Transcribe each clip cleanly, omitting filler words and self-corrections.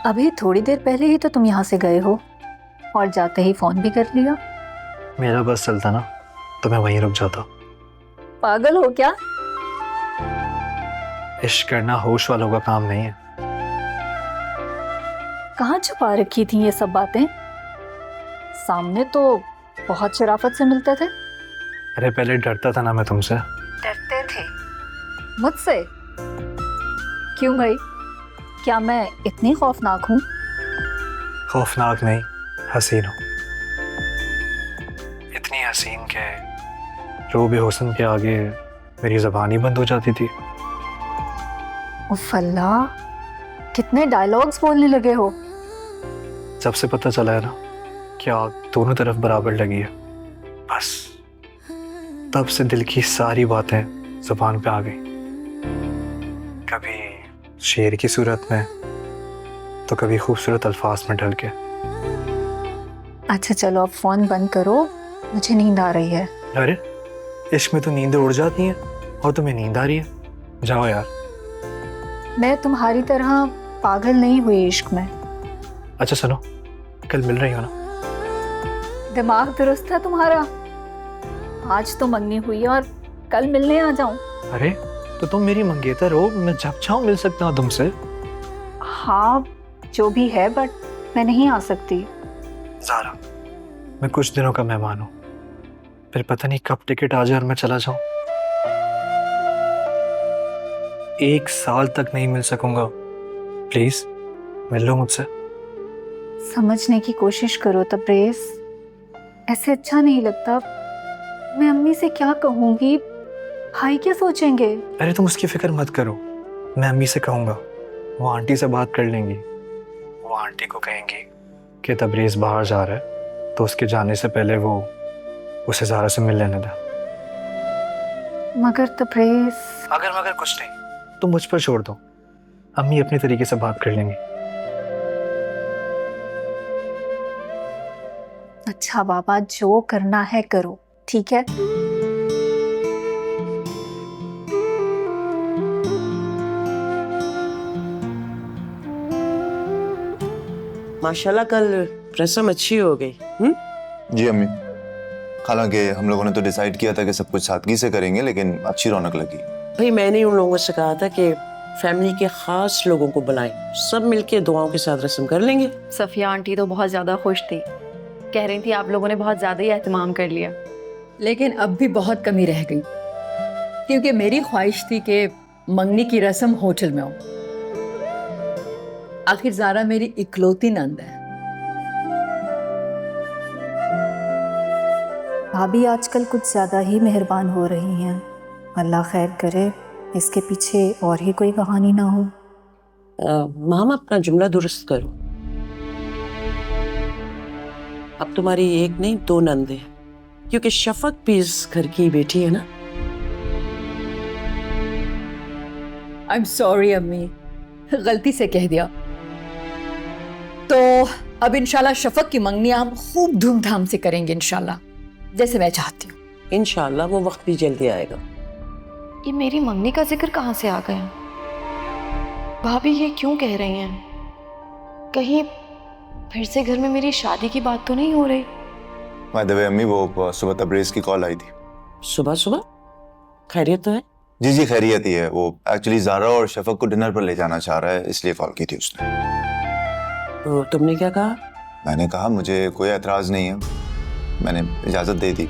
अभी थोड़ी देर पहले ही तो तुम यहाँ से गए हो और जाते ही फोन भी कर लिया। मेरा बस चलता ना तो मैं वहीं रुक जाता। पागल हो क्या? इश्क करना होश वालों का काम नहीं है। कहाँ छुपा रखी थी ये सब बातें? सामने तो बहुत शराफत से मिलते थे। अरे पहले डरता था ना मैं तुमसे। डरते थे मुझसे? क्यों भाई, क्या मैं इतनी खौफनाक हूँ? खौफनाक नहीं, हसीन हो। इतनी हसीन के रो बेहुसन के आगे मेरी ज़बान ही बंद हो जाती थी। उफ़ अल्लाह, कितने डायलॉग्स बोलने लगे हो। जब से पता चला है ना कि आग दोनों तरफ बराबर लगी है, बस तब से दिल की सारी बातें ज़बान पे आ गई। कभी शेर की सूरत में तो कभी खूबसूरत अल्फाज में ढल के। अच्छा चलो अब फोन बंद करो, मुझे नींद आ रही है। अरे इश्क में तो नींदें उड़ जाती हैं और तुम्हें नींद आ रही है? जाओ यार। मैं तुम्हारी तरह पागल नहीं हुई इश्क में। अच्छा सुनो, कल मिल रही हो ना? दिमाग दुरुस्त है तुम्हारा? आज तो मंगनी हुई है और कल मिलने आ जाऊं? अरे तो तुम मेरी मंगेतर हो, मैं जब चाहूं मिल सकता हूँ तुमसे। हाँ जो भी है, बट मैं नहीं आ सकती। ज़ारा, मैं कुछ दिनों का मेहमान हूँ, फिर पता नहीं कब टिकट आ जाए और मैं चला जाऊं। 1 साल तक नहीं मिल सकूंगा। प्लीज मिल लो मुझसे। समझने की कोशिश करो तब्रेज़, ऐसे अच्छा नहीं लगता। मैं अम्मी से क्या कहूँगी, भाई क्या सोचेंगे? अरे तुम उसकी फिक्र मत करो, मैं अम्मी से कहूंगा, वो आंटी से बात कर लेंगी। वो आंटी को कहेंगी कि तबरेज़ बाहर जा रहा है तो उसके जाने से पहले वो उसे ज़ारा से मिल लेने दे। मगर तब्रेज़। मगर कुछ नहीं, तुम मुझ पर छोड़ दो, अम्मी अपने तरीके से बात कर लेंगी। अच्छा बाबा, जो करना है करो, ठीक है? माशाल्लाह कल रस्म अच्छी हो गई। जी अम्मी, हालांकि हम लोगों ने तो डिसाइड किया था कि सब कुछ सादगी से करेंगे, लेकिन अच्छी रौनक लगी। भाई मैंने उन लोगों से कहा था कि फैमिली के खास लोगों को बुलाएं, सब मिलके दुआओं के साथ रस्म कर लेंगे। सफिया आंटी तो बहुत ज़्यादा खुश थी, कह रही थी आप लोगों ने बहुत ज़्यादा ही एहतमाम कर लिया। लेकिन अब भी बहुत कमी रह गई, क्योंकि मेरी ख्वाहिश थी कि मंगनी की रस्म होटल में हो। आखिर ज़ारा मेरी इकलौती नंद है। भाभी आजकल कुछ ज़्यादा ही मेहरबान हो रही हैं। अल्लाह खैर करे, इसके पीछे और ही कोई कहानी ना हो। मामा अपना जुमला दुरुस्त करो। अब तुम्हारी एक नहीं 2 नंदे हैं, क्योंकि शफक भी इस घर की बेटी है ना। आई एम सॉरी अम्मी, गलती से कह दिया। तो अब इंशाल्लाह शफक की मंगनियां हम खूब धूमधाम से करेंगे इंशाल्लाह, जैसे मैं चाहती हूँ। इंशाल्लाह वो वक्त भी जल्दी आएगा। ये मेरी मंगनी का जिक्र कहाँ से आ गया? भाभी ये क्यों कह रही हैं? कहीं फिर से घर में मेरी शादी की बात तो नहीं हो रही? बाय द वे अम्मी, वो सुबह तबरेज़ की कॉल आई थी। सुबह सुबह खैरियत तो है? जी खैरियत ही है। वो एक्चुअली ज़ारा और शफक को डिनर पर ले जाना चाह रहा है, इसलिए कॉल की थी उसने। तो तुमने क्या कहा? मैंने कहा मुझे कोई एतराज़ नहीं है, मैंने इजाज़त दे दी।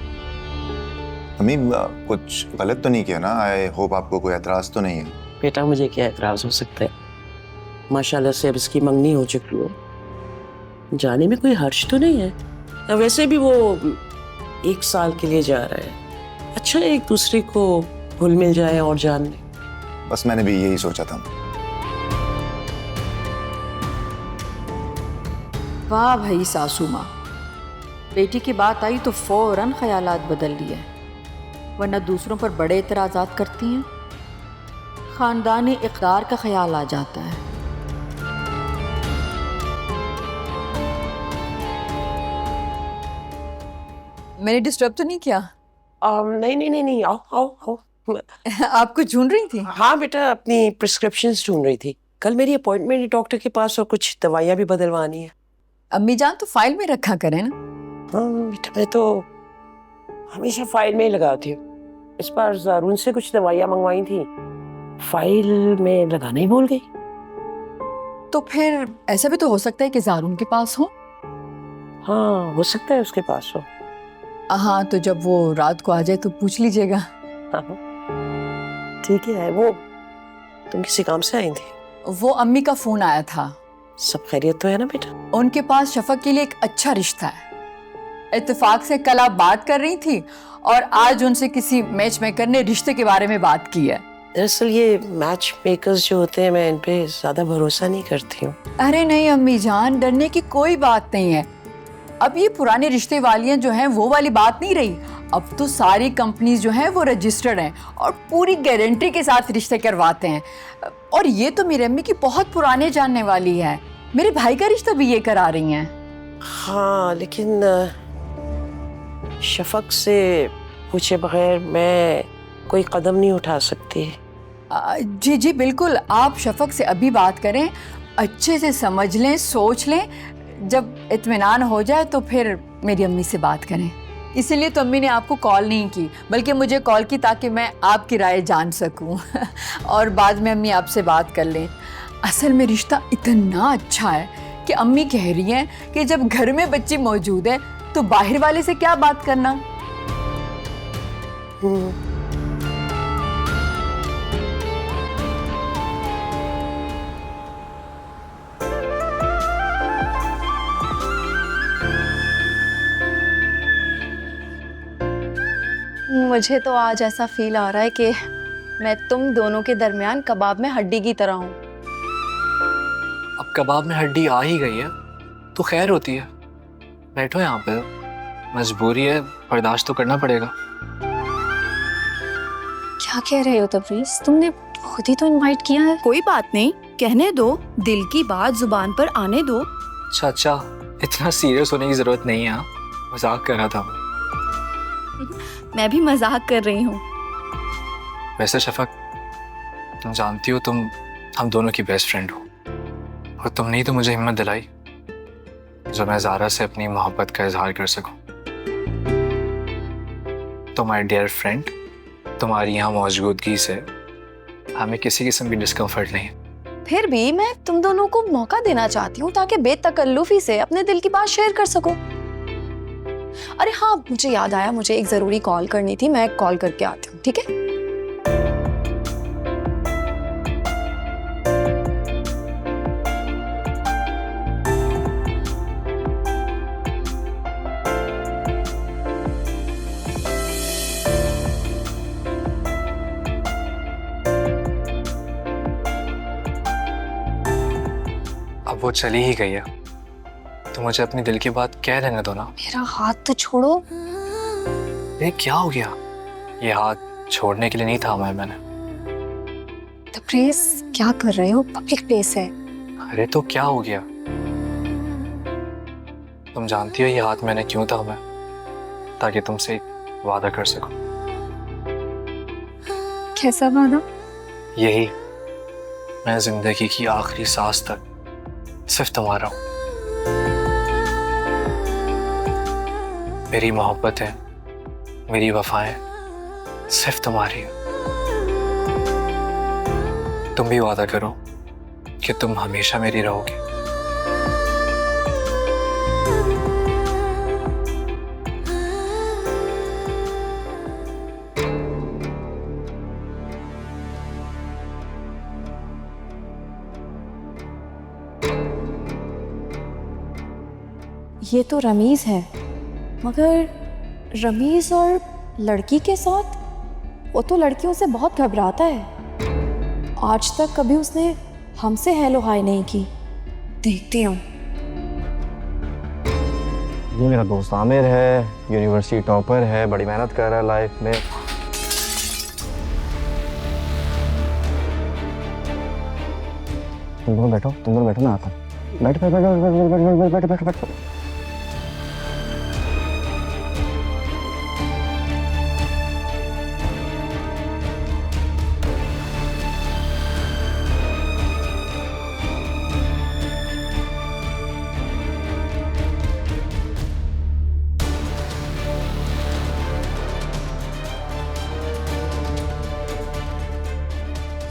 अम्मी कुछ गलत तो नहीं किया ना? आई होप आपको कोई एतराज़ तो नहीं है। बेटा मुझे क्या एतराज़ हो सकता है, माशाल्लाह से अब इसकी मंगनी हो चुकी हो, जाने में कोई हर्ज तो नहीं है। वैसे भी वो 1 साल के लिए जा रहा है, अच्छा एक दूसरे को घुल मिल जाए और जान ले। बस मैंने भी यही सोचा था। वाह भाई सासू माँ, बेटी की बात आई तो फौरन ख्यालात बदल लिए, वरना दूसरों पर बड़े एतराज़ात करती हैं, खानदानी इक़्तिदार का ख्याल आ जाता है। मैंने डिस्टर्ब तो नहीं किया? नहीं, आओ। आपको ढूंढ रही थी? हाँ बेटा, अपनी प्रिस्क्रिप्शंस ढूंढ रही थी। कल मेरी अपॉइंटमेंट है डॉक्टर के पास और कुछ दवाइयाँ भी बदलवानी है। अम्मी जान तो फाइल में रखा करें ना। हाँ बेटा, मैं तो हमेशा फाइल में ही लगाती हूँ। इस बार जारून से कुछ दवाइयाँ मंगवाई थी, फाइल में लगाना ही भूल गई। तो फिर ऐसा भी तो हो सकता है कि जारून के पास हो। हाँ हो सकता है उसके पास हो। हाँ तो जब वो रात को आ जाए तो पूछ लीजिएगा। हाँ ठीक है। वो तुम किसी काम से आई थी? वो अम्मी का फोन आया था। सब खैरियत तो है ना बेटा? उनके पास शफक के लिए एक अच्छा रिश्ता है। इत्तेफाक से कल आप बात कर रही थी और आज उनसे किसी मैच मेकर ने रिश्ते के बारे में बात की है। दरअसल ये मैच मेकर्स जो होते हैं, मैं इन पे ज्यादा भरोसा नहीं करती हूँ। अरे नहीं अम्मी जान, डरने की कोई बात नहीं है। अब ये पुराने रिश्ते वालियां जो हैं वो वाली बात नहीं रही। अब तो सारी कंपनीज जो हैं वो रजिस्टर्ड हैं और पूरी गारंटी के साथ रिश्ते करवाते हैं। और ये तो मेरी अम्मी की बहुत पुराने जानने वाली है। मेरे भाई का रिश्ता भी ये करा रही हैं। हाँ लेकिन शफक से पूछे बगैर मैं कोई कदम नहीं उठा सकती। जी जी बिल्कुल, आप शफक से अभी बात करें, अच्छे से समझ लें, सोच लें। जब इत्मीनान हो जाए तो फिर मेरी अम्मी से बात करें। इसीलिए तो अम्मी ने आपको कॉल नहीं की, बल्कि मुझे कॉल की ताकि मैं आपकी राय जान सकूं और बाद में अम्मी आपसे बात कर लें। असल में रिश्ता इतना अच्छा है कि अम्मी कह रही हैं कि जब घर में बच्ची मौजूद है तो बाहर वाले से क्या बात करना। मुझे तो आज ऐसा फील आ रहा है कि मैं तुम दोनों के दरमियान कबाब में हड्डी की तरह हूँ। अब कबाब में हड्डी आ ही गई है तो खैर होती है। बैठो यहाँ पे, मजबूरी है, बर्दाश्त तो करना पड़ेगा। क्या कह रहे हो तबरीज? तुमने खुद ही तो इनवाइट किया है। कोई बात नहीं, कहने दो, दिल की बात जुबान पर आने दो। अच्छा, इतना सीरियस होने की जरूरत नहीं है। मजाक कर रहा था मैं। मैं भी मजाक कर रही हूँ। वैसे शफक, तुम जानती हो तुम हम दोनों की बेस्ट फ्रेंड हो, और तुमने ही तो मुझे हिम्मत दिलाई जो मैं ज़ारा से अपनी मोहब्बत का इजहार कर सकूं। तो माय डियर फ्रेंड, तुम्हारी यहाँ मौजूदगी से हमें किसी किस्म की डिस्कम्फर्ट नहीं है। फिर भी मैं तुम दोनों को मौका देना चाहती हूँ ताकि बेतकल्लुफी से अपने दिल की बात शेयर कर सको। अरे हाँ, मुझे याद आया, मुझे एक जरूरी कॉल करनी थी। मैं कॉल करके आती हूँ, ठीक है? अब वो चली ही गई है तो मुझे अपनी दिल की बात कह लेने दो ना। मेरा हाथ तो छोड़ो। ये क्या हो गया? ये हाथ छोड़ने के लिए नहीं थामा है मैंने। तबरेज, क्या कर रहे हो? पब्लिक प्लेस है। अरे तो क्या हो गया? तुम जानती हो ये हाथ मैंने क्यों थामा है? ताकि तुमसे एक वादा कर सकूं। कैसा वादा? यही, मैं जिंदगी की आखिरी सांस तक सिर्फ तुम्हारा हूं। मेरी मोहब्बत है, मेरी वफाएं सिर्फ तुम्हारी है। तुम भी वादा करो कि तुम हमेशा मेरी रहोगे। ये तो रमीज है, मगर रमीज और लड़की के साथ? वो तो लड़कियों से बहुत घबराता है। आज तक कभी उसने हमसे हेलो हाय नहीं की। देखती हूँ। ये मेरा दोस्त आमिर है, यूनिवर्सिटी टॉपर है, बड़ी मेहनत कर रहा है लाइफ में। तुम दोनों बैठो, मैं आता हूँ। बैठ बैठ बैठ बैठ बैठ बैठ बैठ बैठ।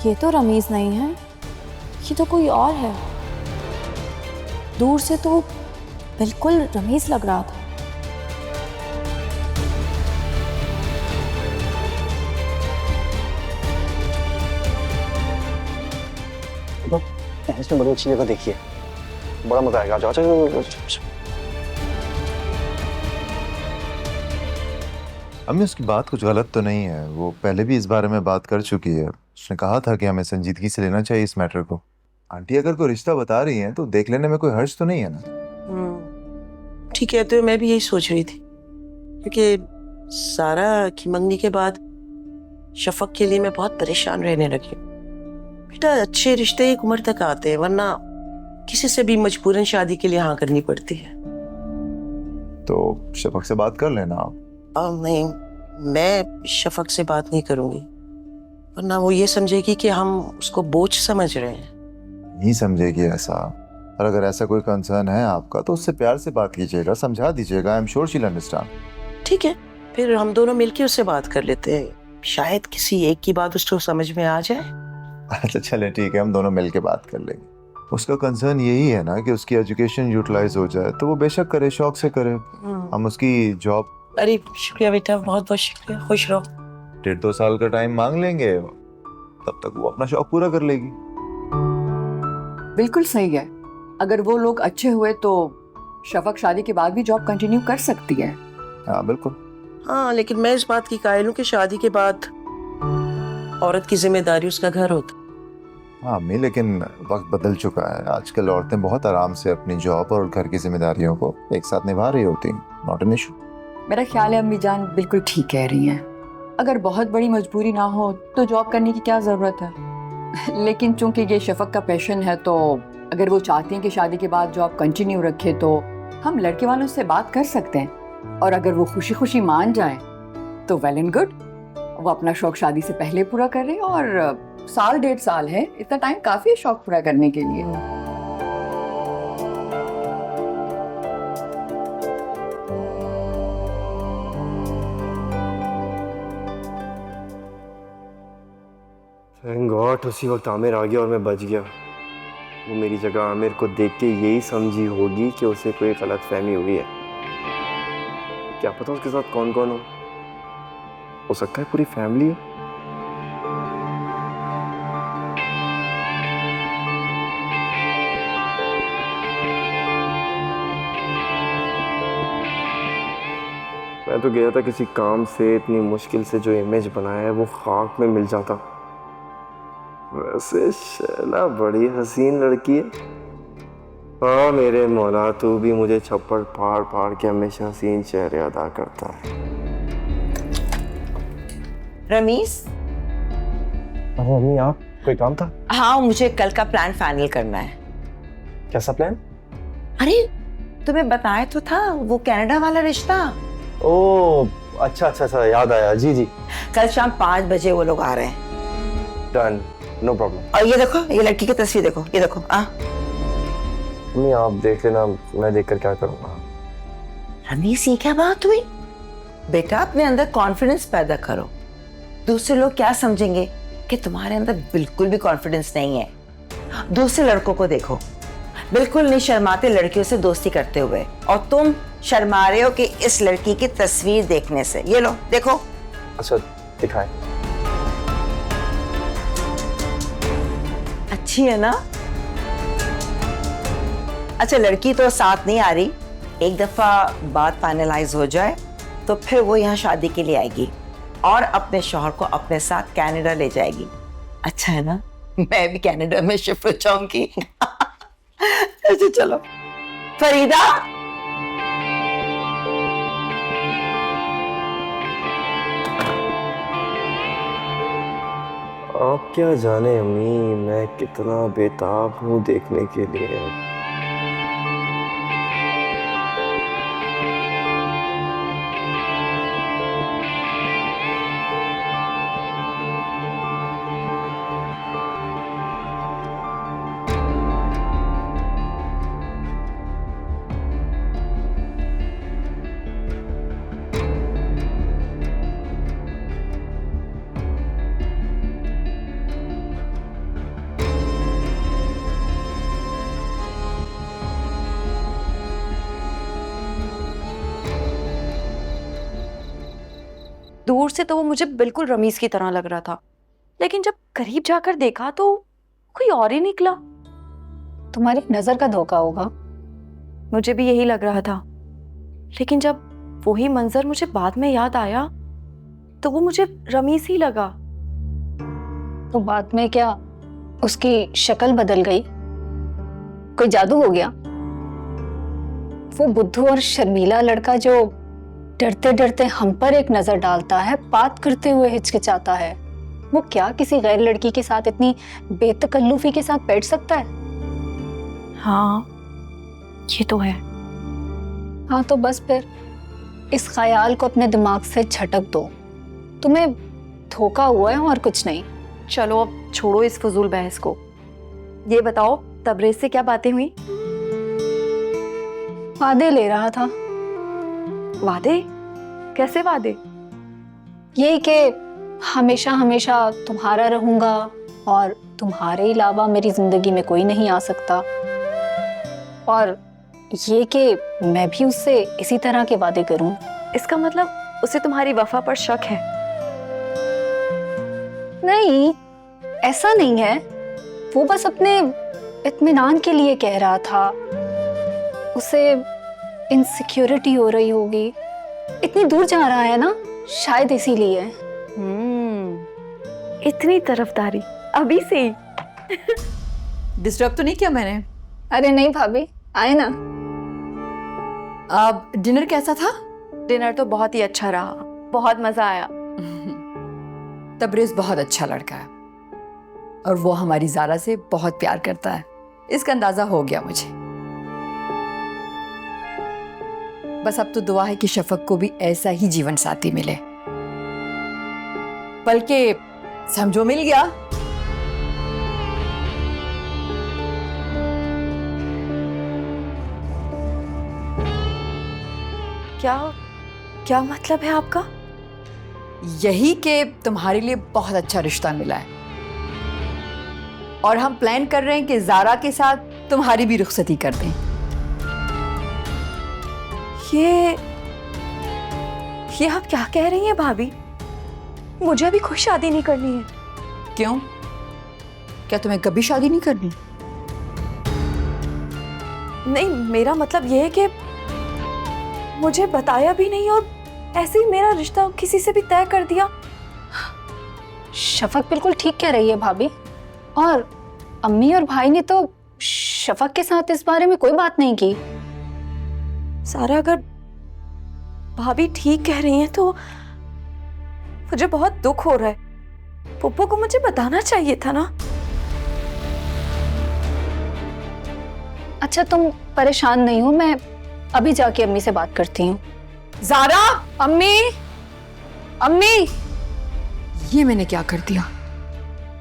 ये तो रमीज नहीं है, ये तो कोई और है। दूर से तो बिल्कुल रमीज लग रहा था। तो टेरेस में बड़ी अच्छी जगह देखी है, बड़ा मजा आएगा। जाओ चलो। अम्मी उसकी बात कुछ गलत तो नहीं है, वो पहले भी इस बारे में बात कर चुकी है। उसने कहा था कि हमें संजीदगी से लेना चाहिए इस मैटर को। आंटी अगर कोई रिश्ता बता रही हैं तो देख लेने में कोई हर्ज तो नहीं है ना। ठीक है, तो मैं भी यही सोच रही थी, क्योंकि सारा की मंगनी के बाद शफक के लिए मैं बहुत परेशान रहने लगी हूँ। बेटा, अच्छे रिश्ते एक उम्र तक आते हैं, वरना किसी से भी मजबूरन शादी के लिए हाँ करनी पड़ती है। तो शफक से बात कर लेना आप। नहीं, मैं शफक से बात नहीं करूंगी, वरना वो ये समझेगी कि हम उसको बोझ समझ रहे हैं। नहीं समझेगी ऐसा, और अगर ऐसा कोई कंसर्न है आपका तो उससे प्यार से बात कीजिएगा, समझा दीजिएगा। I am sure she will understand. ठीक है, फिर हम दोनों मिलके उससे बात कर लेते हैं, शायद किसी एक की बात उसको समझ में आ जाए। अच्छा चले ठीक है, हम दोनों मिलके बात कर लेंगे। उसका कंसर्न यही है ना कि उसकी एजुकेशन यूटिलाइज हो जाए, तो वो बेशक करे, शौक से करे। हम उसकी जॉब। अरे शुक्रिया बेटा, बहुत बहुत शुक्रिया, खुश रहो। 1.5-2 साल का टाइम मांग लेंगे, तब तक वो अपना शौक पूरा कर लेगी। बिल्कुल सही है। अगर वो लोग अच्छे हुए तो शफक शादी के बाद भी जॉब कंटिन्यू कर सकती है। हाँ बिल्कुल। हाँ, लेकिन मैं इस बात की कायल हूँ कि शादी के बाद औरत की जिम्मेदारी उसका घर होता। हाँ अम्मी, लेकिन वक्त बदल चुका है। आजकल औरतें बहुत आराम से अपनी जॉब और घर की जिम्मेदारियों को एक साथ निभा रही होती हैं। Not an issue. मेरा ख्याल है अम्मी जान बिल्कुल ठीक कह रही हैं। अगर बहुत बड़ी मजबूरी ना हो तो जॉब करने की क्या ज़रूरत है। लेकिन चूंकि ये शफक का पैशन है, तो अगर वो चाहती हैं कि शादी के बाद जॉब कंटिन्यू रखे, तो हम लड़के वालों से बात कर सकते हैं। और अगर वो खुशी खुशी मान जाए तो वेल एंड गुड। वो अपना शौक शादी से पहले पूरा करें, और 1-1.5 साल है, इतना टाइम काफ़ी है शौक पूरा करने के लिए। थैंक गॉड उसी वक्त आमिर आ गया और मैं बच गया। वो मेरी जगह आमिर को देख के यही समझी होगी कि उसे कोई गलत फहमी हुई है। क्या पता उसके साथ कौन कौन हो सकता है पूरी फैमिली है। मैं तो गया था किसी काम से, इतनी मुश्किल से जो इमेज बनाया है वो खाक में मिल जाता। वैसे शैला बड़ी हसीन लड़की है। हाँ मेरे मौला, तू भी मुझे छप्पड़ फाड़ फाड़ के हमेशा हसीन चेहरे अदा करता है। रमीज, अरे अम्मी आप, कोई काम था? हाँ मुझे कल का प्लान फाइनल करना है। कैसा प्लान? अरे तुम्हें बताया तो था, वो कनाडा वाला रिश्ता। ओह अच्छा याद आया। जी जी, कल शाम 5 बजे वो लोग आ रहे हैं। Done, no problem. और ये देखो, ये लड़की की तस्वीर देखो, ये देखो। मम्मी आप देख लेना, मैं देखकर क्या करूँगा। रमीज, ये क्या बात हुई? बेटा अपने अंदर कॉन्फिडेंस पैदा करो। दूसरे लोग क्या समझेंगे कि तुम्हारे अंदर बिल्कुल भी कॉन्फिडेंस नहीं है। दूसरे लड़कों को देखो, बिल्कुल नहीं शर्माते लड़कियों से दोस्ती करते हुए, और तुम शर्मा रहे हो कि इस लड़की की तस्वीर देखने से। ये लो देखो। अच्छा दिखाएं। अच्छी है ना? अच्छा लड़की तो साथ नहीं आ रही, एक दफा बात फाइनलाइज हो जाए तो फिर वो यहाँ शादी के लिए आएगी और अपने शौहर को अपने साथ कनाडा ले जाएगी। अच्छा है ना? मैं भी कनाडा में शिफ्ट हो जाऊंगी। अच्छा चलो। फरीदा, आप क्या जाने अम्मी, मैं कितना बेताब हूँ देखने के लिए। दूर से तो वो मुझे बिल्कुल रमीज की तरह लग रहा था, लेकिन जब करीब जाकर देखा तो कोई और ही निकला। तुम्हारी नजर का धोखा होगा। मुझे भी यही लग रहा था, लेकिन जब वही मंजर मुझे बाद में याद आया तो वो मुझे रमीज ही लगा। तो बाद में क्या उसकी शक्ल बदल गई? कोई जादू हो गया? वो बुद्धू और शर्मीला लड़का जो डरते डरते हम पर एक नजर डालता है, बात करते हुए हिचकिचाता है, वो क्या किसी गैर लड़की के साथ इतनी बेतकल्लुफी के साथ बैठ सकता है? हाँ, ये तो है। हाँ तो बस फिर इस ख्याल को अपने दिमाग से झटक दो। तुम्हें धोखा हुआ है और कुछ नहीं। चलो अब छोड़ो इस फजूल बहस को। ये बताओ तबरेज से क्या बातें हुई? वादे ले रहा था। वादे? कैसे वादे? यही कि हमेशा हमेशा तुम्हारा रहूंगा और तुम्हारे अलावा मेरी जिंदगी में कोई नहीं आ सकता, और ये कि मैं भी उससे इसी तरह के वादे करूं। इसका मतलब उसे तुम्हारी वफा पर शक है? नहीं, ऐसा नहीं है। वो बस अपने इत्मीनान के लिए कह रहा था। उसे इनसिक्योरिटी हो रही होगी, इतनी दूर जा रहा है ना, शायद इसीलिए। इतनी तरफदारी अभी से ही। डिस्टर्ब तो नहीं किया मैंने? अरे नहीं भाभी, आए ना। अब डिनर कैसा था? डिनर तो बहुत ही अच्छा रहा, बहुत मजा आया। तबरेज बहुत अच्छा लड़का है और वो हमारी ज़ारा से बहुत प्यार करता है, इसका अंदाजा हो गया मुझे। बस अब तो दुआ है कि शफक को भी ऐसा ही जीवन साथी मिले, बल्कि समझो मिल गया। क्या क्या मतलब है आपका? यही कि तुम्हारे लिए बहुत अच्छा रिश्ता मिला है और हम प्लान कर रहे हैं कि ज़ारा के साथ तुम्हारी भी रुखसती कर दें। ये आप क्या कह रही हैं भाभी? मुझे अभी कोई शादी नहीं करनी है। क्यों? क्या तुम्हें कभी शादी नहीं करनी? नहीं, मेरा मतलब ये है कि मुझे बताया भी नहीं और ऐसे ही मेरा रिश्ता किसी से भी तय कर दिया। शफक बिल्कुल ठीक कह रही है भाभी, और अम्मी और भाई ने तो शफक के साथ इस बारे में कोई बात नहीं की। सारा, अगर भाभी ठीक कह रही हैं तो मुझे बहुत दुख हो रहा है। पप्पू को मुझे बताना चाहिए था ना। अच्छा तुम परेशान नहीं हो, मैं अभी जाके अम्मी से बात करती हूँ। ज़ारा! अम्मी, अम्मी! ये मैंने क्या कर दिया?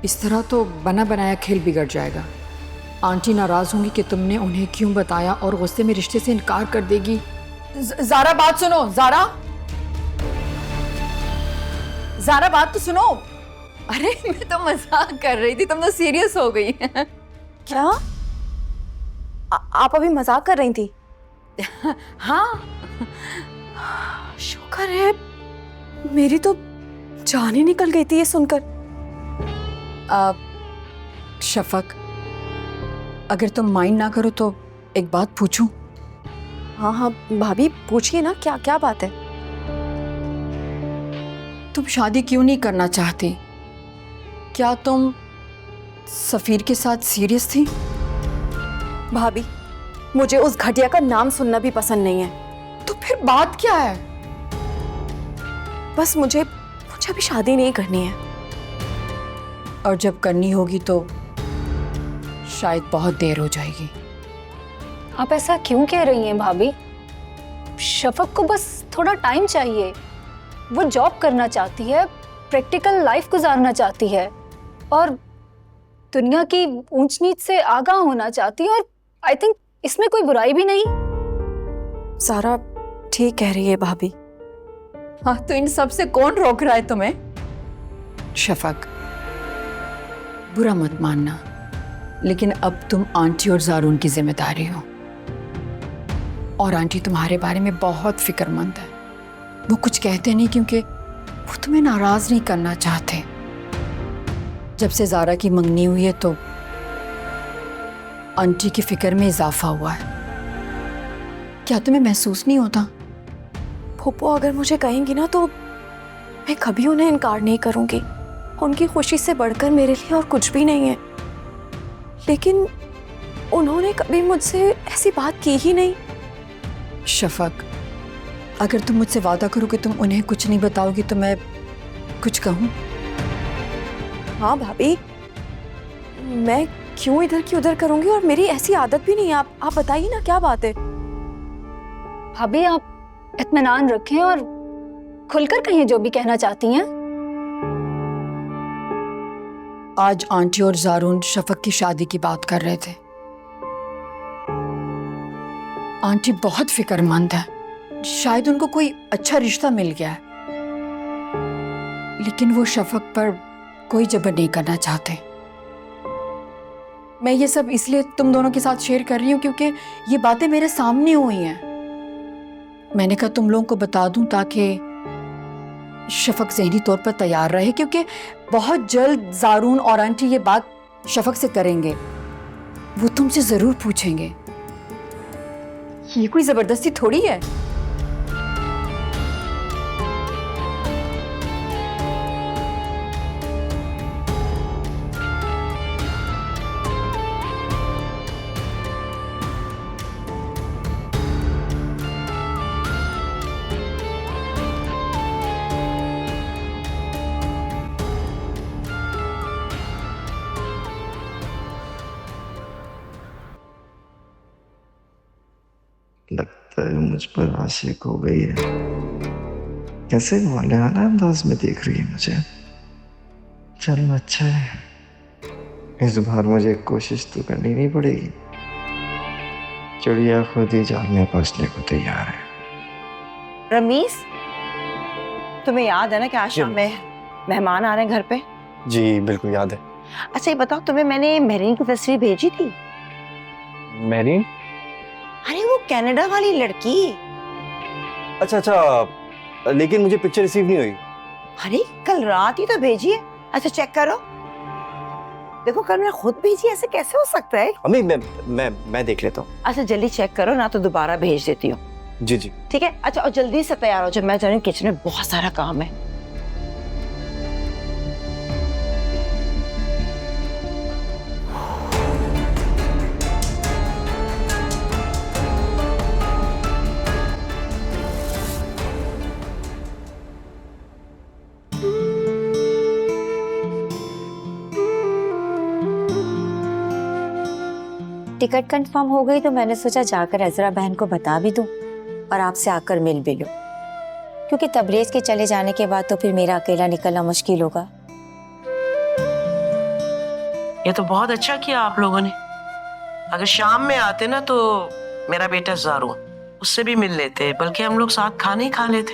इस तरह तो बना बनाया खेल बिगड़ जाएगा। आंटी नाराज होंगी कि तुमने उन्हें क्यों बताया और गुस्से में रिश्ते से इनकार कर देगी। ज़ारा बात सुनो। ज़ारा बात तो सुनो। अरे मैं तो मजाक कर रही थी, तुम तो सीरियस हो गई। क्या आप अभी मजाक कर रही थी? हाँ। शुक्र है, मेरी तो जान ही निकल गई थी ये सुनकर। शफक, अगर तुम माइंड ना करो तो एक बात पूछूं? हाँ हाँ भाभी पूछिए ना, क्या क्या बात है? तुम शादी क्यों नहीं करना चाहती? क्या तुम सफीर के साथ सीरियस थी? भाभी, मुझे उस घटिया का नाम सुनना भी पसंद नहीं है। तो फिर बात क्या है? बस मुझे अभी शादी नहीं करनी है। और जब करनी होगी तो शायद बहुत देर हो जाएगी। आप ऐसा क्यों कह रही हैं भाभी? शफक को बस थोड़ा टाइम चाहिए। वो जॉब करना चाहती है, प्रैक्टिकल लाइफ गुजारना चाहती है और दुनिया की ऊंच नीच से आगाह होना चाहती है, और आई थिंक इसमें कोई बुराई भी नहीं। सारा ठीक कह रही है भाभी। हाँ, तो इन सब से कौन रोक रहा है तुम्हें? शफक, बुरा मत मानना, लेकिन अब तुम आंटी और ज़ारून की जिम्मेदारी हो, और आंटी तुम्हारे बारे में बहुत फिक्रमंद है। वो कुछ कहते नहीं क्योंकि वो तुम्हें नाराज नहीं करना चाहते। जब से ज़ारा की मंगनी हुई है तो आंटी की फिक्र में इजाफा हुआ है। क्या तुम्हें महसूस नहीं होता? फूफो अगर मुझे कहेंगी ना तो मैं कभी उन्हें इनकार नहीं करूंगी। उनकी खुशी से बढ़कर मेरे लिए और कुछ भी नहीं है। लेकिन उन्होंने कभी मुझसे ऐसी बात की ही नहीं। शफक, अगर तुम मुझसे वादा करो कि तुम उन्हें कुछ नहीं बताओगी तो मैं कुछ कहूँ? हाँ भाभी, मैं क्यों इधर की उधर करूंगी, और मेरी ऐसी आदत भी नहीं है। आप बताइए ना क्या बात है। भाभी आप इत्मीनान रखें और खुलकर कहिए जो भी कहना चाहती हैं। आज आंटी और जारून शफक की शादी की बात कर रहे थे। आंटी बहुत फिक्रमंद है, शायद उनको कोई अच्छा रिश्ता मिल गया है, लेकिन वो शफक पर कोई जबर नहीं करना चाहते। मैं ये सब इसलिए तुम दोनों के साथ शेयर कर रही हूँ क्योंकि ये बातें मेरे सामने हुई हैं। मैंने कहा तुम लोगों को बता दूं ताकि शफक ज़हनी तौर पर तैयार रहे, क्योंकि बहुत जल्द जारून और आंटी ये बात शफक से करेंगे। वो तुमसे ज़रूर पूछेंगे। ये कोई ज़बरदस्ती थोड़ी है। लगता है मुझ पर आशिक हो गई है। कैसे मौलाना अंदाज में देख रही है मुझे। चलो अच्छा है, इस बार मुझे कोशिश तो करनी नहीं पड़ेगी। चिड़िया खुद ही जाल में फंसने को तैयार है। रमीज, तुम्हें याद है ना कि आज शाम में मेहमान आ रहे हैं घर पे? जी बिल्कुल याद है। अच्छा ये बताओ, तुम्हें मैंने मेरीन की तस्वीर भेजी थी? मेरीन? अरे वो कनाडा वाली लड़की। अच्छा अच्छा, लेकिन मुझे पिक्चर रिसीव नहीं हुई। अरे कल रात ही तो भेजी है। अच्छा चेक करो। देखो कल मैंने खुद भेजी, ऐसे कैसे हो सकता है? अम्मी मैं देख लेता हूँ। अच्छा जल्दी चेक करो ना तो दोबारा भेज देती हूँ। जी जी ठीक है। अच्छा और जल्दी से तैयार हो जाओ, मैं जा रही हूँ किचन में, बहुत सारा काम है। टिकट कंफर्म हो गई तो मैंने सोचा जाकर अजरा बहन को बता भी दूं और आपसे आकर मिल भी लूं, क्योंकि तबरेज के चले जाने के बाद तो फिर मेरा अकेला निकलना मुश्किल होगा। ये तो बहुत अच्छा किया आप लोगों ने। अगर शाम में आते ना तो मेरा बेटा जारून, उससे भी मिल लेते, बल्कि हम लोग साथ खाने ही खा लेते।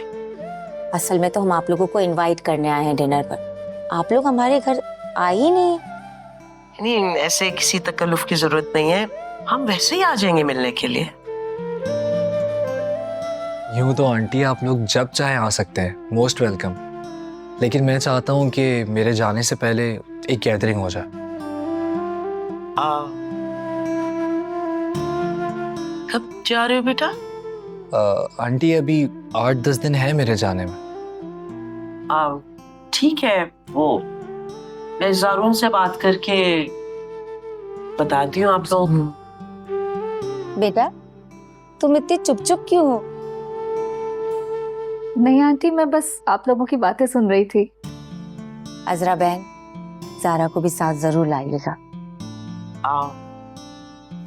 असल में तो हम आप लोगों को इनवाइट करने आए हैं डिनर पर, आप लोग हमारे घर आए ही नहीं। नहीं, ऐसे किसी तकल्लुफ की जरूरत नहीं है, हम वैसे ही आ जाएंगे मिलने के लिए। यूं तो आंटी आप लोग जब चाहे आ सकते हैं, मोस्ट वेलकम। लेकिन मैं चाहता हूँ कि मेरे जाने से पहले एक गैदरिंग हो जाए। कब जा रहे हो बेटा? आंटी अभी 8-10 दिन है मेरे जाने में। ठीक है, वो मैं जारून से बात करके बताती हूँ आप लोग। बेटा तुम इतनी चुप चुप क्यों हो? नहीं आंटी, मैं बस आप लोगों की बातें सुन रही थी। अजरा बहन, जारा को भी साथ जरूर लाइएगा।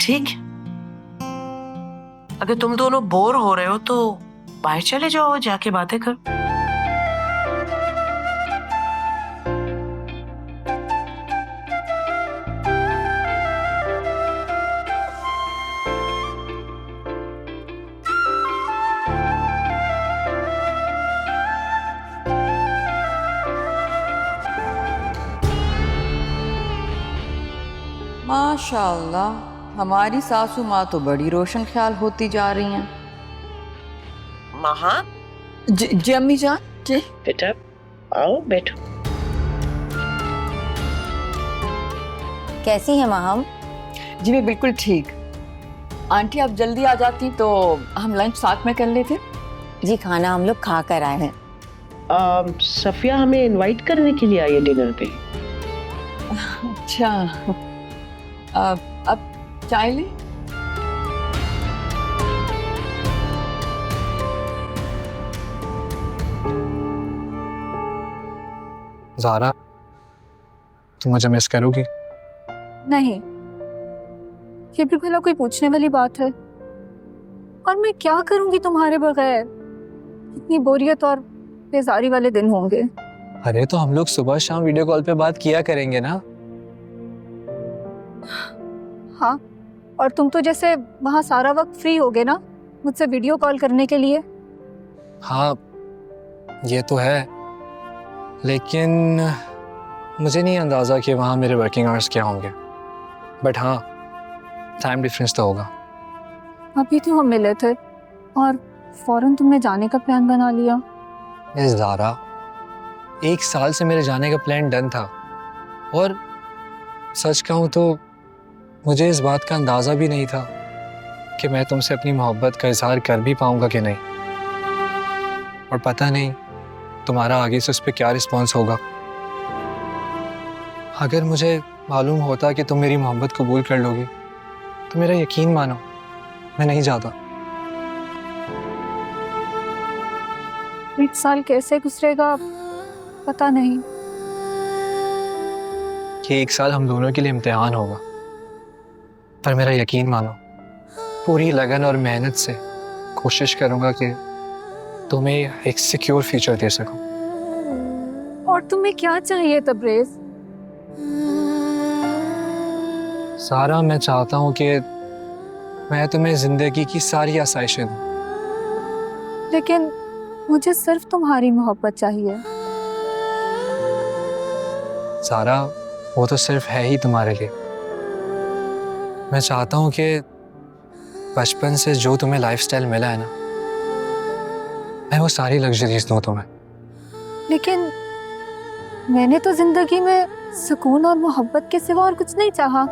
ठीक, अगर तुम दोनों बोर हो रहे हो तो बाहर चले जाओ, जाके बातें कर। माशाल्लाह, हमारी सासू माँ तो बड़ी रोशन ख्याल होती जा रही हैं। महा जी अम्मी जान। जी बेटा, आओ बैठो। कैसी है माँ हम? जी मैं बिल्कुल ठीक। आंटी आप जल्दी आ जाती तो हम लंच साथ में कर लेते। जी खाना हम लोग खा कर आए हैं। सफिया हमें इनवाइट करने के लिए आई है डिनर पे। अच्छा अब चाय ले। ज़ारा, तुम मुझे मिस करोगी? नहीं, ये भी भला कोई पूछने वाली बात है? और मैं क्या करूंगी तुम्हारे बगैर? इतनी बोरियत और बेजारी वाले दिन होंगे। अरे तो हम लोग सुबह शाम वीडियो कॉल पे बात किया करेंगे ना। हाँ, और तुम तो जैसे वहाँ सारा वक्त फ्री होगे ना मुझसे वीडियो कॉल करने के लिए। हाँ ये तो है, लेकिन मुझे नहीं अंदाज़ा कि वहाँ मेरे वर्किंग आवर्स क्या होंगे। बट हाँ, टाइम डिफरेंस तो होगा। अभी तो हम मिले थे और फौरन तुमने जाने का प्लान बना लिया। ये ज़ारा, 1 साल से मेरे जाने का प्लान डन था, और सच कहूँ तो मुझे इस बात का अंदाज़ा भी नहीं था कि मैं तुमसे अपनी मोहब्बत का इजहार कर भी पाऊँगा कि नहीं। और पता नहीं तुम्हारा आगे से उस पर क्या रिस्पॉन्स होगा। अगर मुझे मालूम होता कि तुम मेरी मोहब्बत कबूल कर लोगी तो मेरा यकीन मानो मैं नहीं जाता। 1 साल कैसे गुजरेगा पता नहीं। कि 1 साल हम दोनों के लिए इम्तिहान होगा, पर मेरा यकीन मानो पूरी लगन और मेहनत से कोशिश करूंगा कि तुम्हें एक सिक्योर फ्यूचर दे सकूं। और तुम्हें क्या चाहिए तबरेज? सारा, मैं चाहता हूं कि मैं तुम्हें जिंदगी की सारी आसाइशें दूं। लेकिन मुझे सिर्फ तुम्हारी मोहब्बत चाहिए। सारा, वो तो सिर्फ है ही तुम्हारे लिए। मैं चाहता हूं कि बचपन से जो तुम्हें लाइफस्टाइल मिला है ना, मैं वो सारी लग्जरीज दूं तुम्हें। लेकिन मैंने तो जिंदगी में सुकून और मोहब्बत के सिवा और कुछ नहीं चाहा।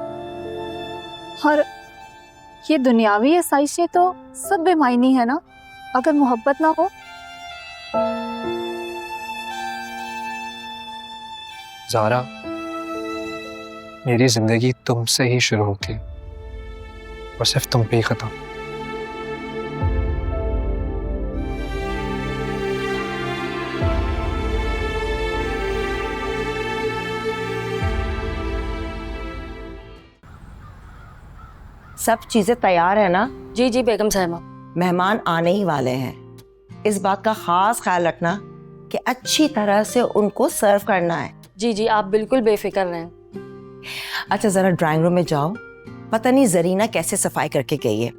और ये दुनियावी आसाइशें तो सब बेमायनी है ना अगर मोहब्बत ना हो। ज़ारा, मेरी जिंदगी तुमसे ही शुरू होती है और सिर्फ तुम पे ही खत्म। सब चीजें तैयार है ना? जी जी बेगम साहिबा। मेहमान आने ही वाले हैं, इस बात का खास ख्याल रखना कि अच्छी तरह से उनको सर्व करना है। जी जी आप बिल्कुल बेफिक्र रहें। अच्छा जरा ड्राइंग रूम में जाओ, पता नहीं जरीना कैसे सफाई करके गई है,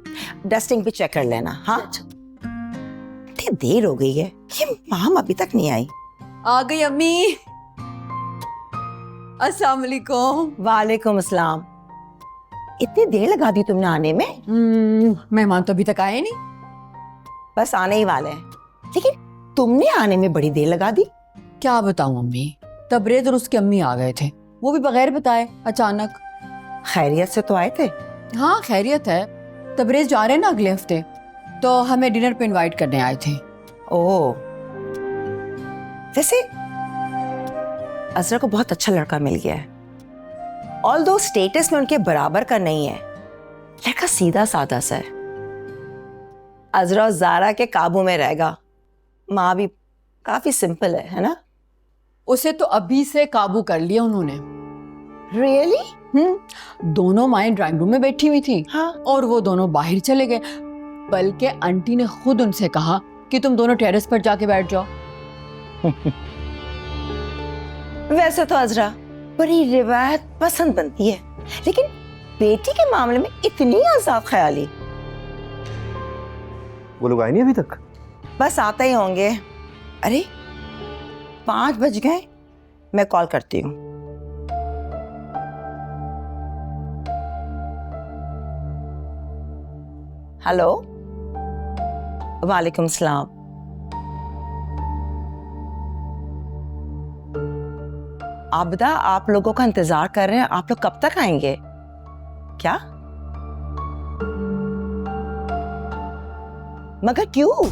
डस्टिंग भी चेक कर लेना। हाँ इतनी देर हो गई है, ये माम अभी तक नहीं आई। आ गई अम्मी। अस्सलाम वालेकुम। वालेकुम अस्सलाम। इतनी देर लगा दी तुमने आने में? मेहमान तो अभी तक आए नहीं। बस आने ही वाले हैं, लेकिन तुमने आने में बड़ी देर लगा दी। क्या बताऊं अम्मी, तबरेज और उसकी अम्मी आ गए थे, वो भी बगैर बताए अचानक। खैरियत से तो आए थे? हाँ खैरियत है, तबरेज जा रहे हैं ना अगले हफ्ते, तो हमें डिनर पे इनवाइट करने आए थे। ओह, वैसे अजरा को बहुत अच्छा लड़का मिल गया है। ऑल्दो स्टेटस में उनके बराबर का नहीं है, लड़का सीधा साधा सा है। अजरा और ज़ारा के काबू में रहेगा। माँ भी काफी सिंपल है ना? उसे तो अभी से काबू कर लिया उन्होंने। रियली? दोनों माएं ड्राइंग रूम में बैठी हुई थी। हाँ। और वो दोनों बाहर चले गए, बल्कि आंटी ने खुद उनसे कहा कि तुम दोनों टेरेस पर जाके बैठ जाओ। वैसे तो अजरा बड़ी रिवायत पसंद बनती है, लेकिन बेटी के मामले में इतनी आजाद ख्याली। वो लोग आए नहीं अभी तक? बस आते ही होंगे। अरे 5 बज गए, मैं कॉल करती हूँ। हेलो, वालेकुम सलाम। आबदा, आप लोगों का इंतजार कर रहे हैं, आप लोग कब तक आएंगे? क्या? मगर क्यों?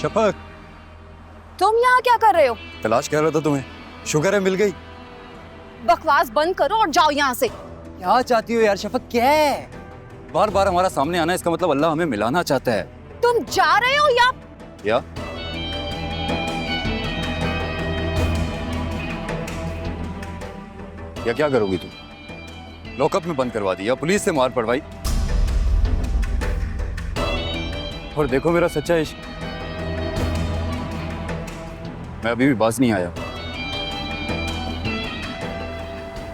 शफक, तुम यहाँ क्या कर रहे हो? तलाश कर रहा था तुम्हें। शुक्र है मिल गई। बकवास बंद करो और जाओ यहाँ से। क्या चाहती हो यार शफक, क्या है? बार बार हमारा सामने आना, इसका मतलब अल्लाह हमें मिलाना चाहता है। तुम जा रहे हो या क्या करोगी तुम? लॉकअप में बंद करवा दिया, पुलिस से मार पड़वाई, और देखो मेरा सच्चा इश्क। मैं अभी भी बाज नहीं आया।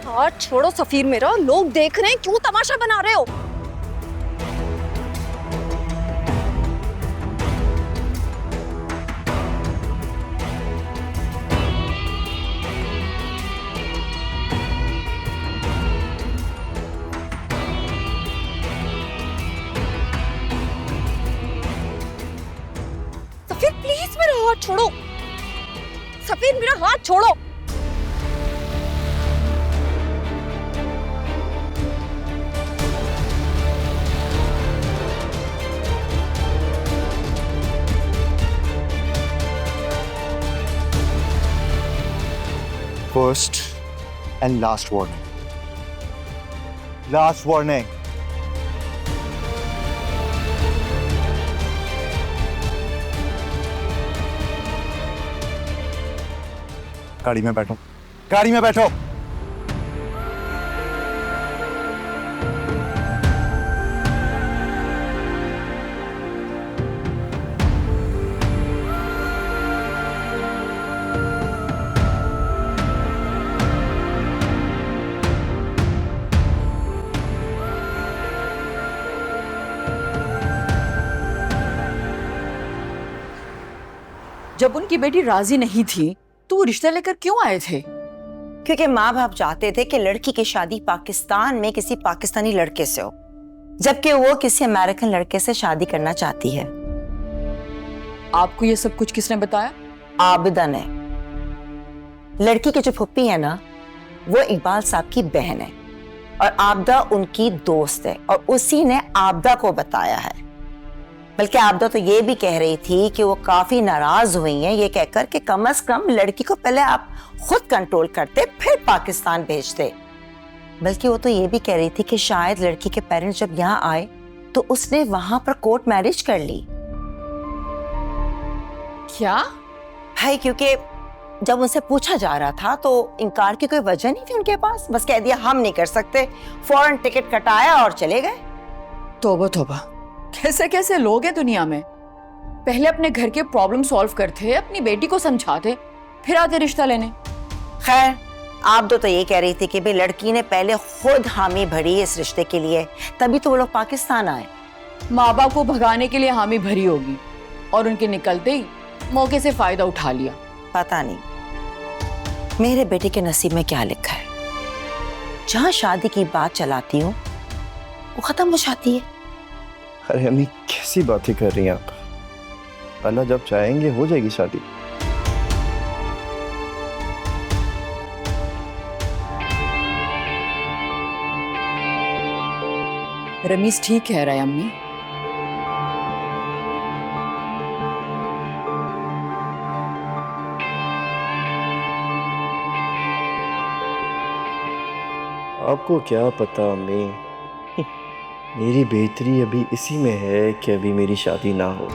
हाथ छोड़ो सफीर मेरा, लोग देख रहे हैं, क्यों तमाशा बना रहे हो? सफीर प्लीज मेरा हाथ छोड़ो। सफीर मेरा हाथ छोड़ो। First and last warning. Last warning. गाड़ी में बैठो, गाड़ी में बैठो। जब उनकी बेटी राजी नहीं थी तो वो रिश्ता लेकर क्यों आए थे? क्योंकि माँ बाप चाहते थे कि लड़की की शादी पाकिस्तान में किसी पाकिस्तानी लड़के से हो, जबकि वो किसी अमेरिकन लड़के से शादी करना चाहती है। आपको ये सब कुछ किसने बताया? आबिदा ने। लड़की की जो फुप्पी है ना, वो इकबाल साहब की बहन है और आबिदा उनकी दोस्त है, और उसी ने आबिदा को बताया है। बल्कि आबिदा तो ये भी कह रही थी कि वो काफी नाराज हुई हैं ये कहकर कि कम से कम लड़की को पहले आप खुद कंट्रोल करते फिर पाकिस्तान भेजते। बल्कि वो तो ये भी कह रही थी कि शायद लड़की के पेरेंट्स जब यहाँ आए तो उसने वहां पर कोर्ट मैरिज कर ली। क्या भाई, क्योंकि जब उनसे पूछा जा रहा था तो इनकार की कोई वजह नहीं थी उनके पास, बस कह दिया हम नहीं कर सकते, फौरन टिकट कटाया और चले गए। तौबा तौबा, कैसे कैसे लोग हैं दुनिया में। पहले अपने घर के प्रॉब्लम सॉल्व करते, अपनी बेटी को समझाते, फिर आते रिश्ता लेने। खैर, आप तो ये कह रही थी कि भाई लड़की ने पहले खुद हामी भरी इस रिश्ते के लिए, तभी तो वो लोग पाकिस्तान आए। माँ बाप को भगाने के लिए हामी भरी होगी और उनके निकलते ही मौके से फायदा उठा लिया। पता नहीं मेरे बेटे के नसीब में क्या लिखा है। जहाँ शादी की बात चलाती हूँ वो खत्म हो जाती है। अरे अम्मी, कैसी बातें कर रही हैं आप? अल्लाह जब चाहेंगे हो जाएगी शादी। रमीज ठीक कह रहा है अम्मी। आपको क्या पता अम्मी, मेरी बेहतरी अभी इसी में है कि अभी मेरी शादी ना हो,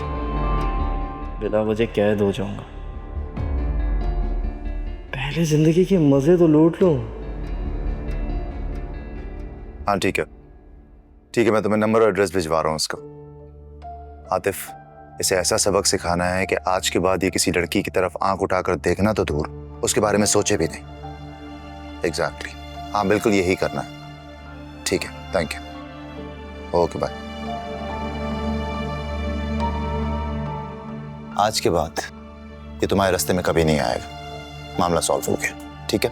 बिला वजह कैद हो जाऊंगा। पहले जिंदगी के मजे तो लूट लो। हाँ ठीक है, ठीक है, मैं तुम्हें नंबर और एड्रेस भिजवा रहा हूँ उसका। आतिफ, इसे ऐसा सबक सिखाना है कि आज के बाद ये किसी लड़की की तरफ आंख उठाकर देखना तो दूर, उसके बारे में सोचे भी नहीं। एग्जैक्टली, हाँ बिल्कुल यही करना है। ठीक है, थैंक यू। Okay bye. आज के बाद ये तुम्हारे रास्ते में कभी नहीं आएगा। मामला सॉल्व हो गया, ठीक है?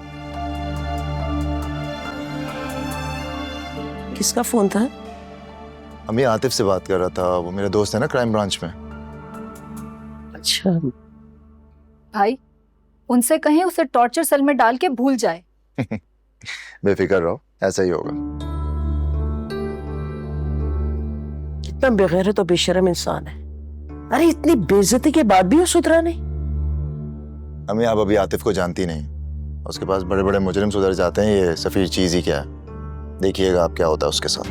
किसका फोन था? अम्मी आतिफ से बात कर रहा था, वो मेरे दोस्त है ना क्राइम ब्रांच में। अच्छा, भाई उनसे कहें उसे टॉर्चर सेल में डाल के भूल जाए। बेफिक्र रहो, ऐसा ही होगा। कितना बेगैरत और बेशर्म इंसान है। अरे इतनी बेइज्जती के बाद भी वो सुधरा नहीं। अम्मी आप अभी आतिफ को जानती नहीं, उसके पास बड़े बड़े मुजरिम सुधर जाते हैं, ये सफीर चीज ही क्या है। देखिएगा आप क्या होता है उसके साथ।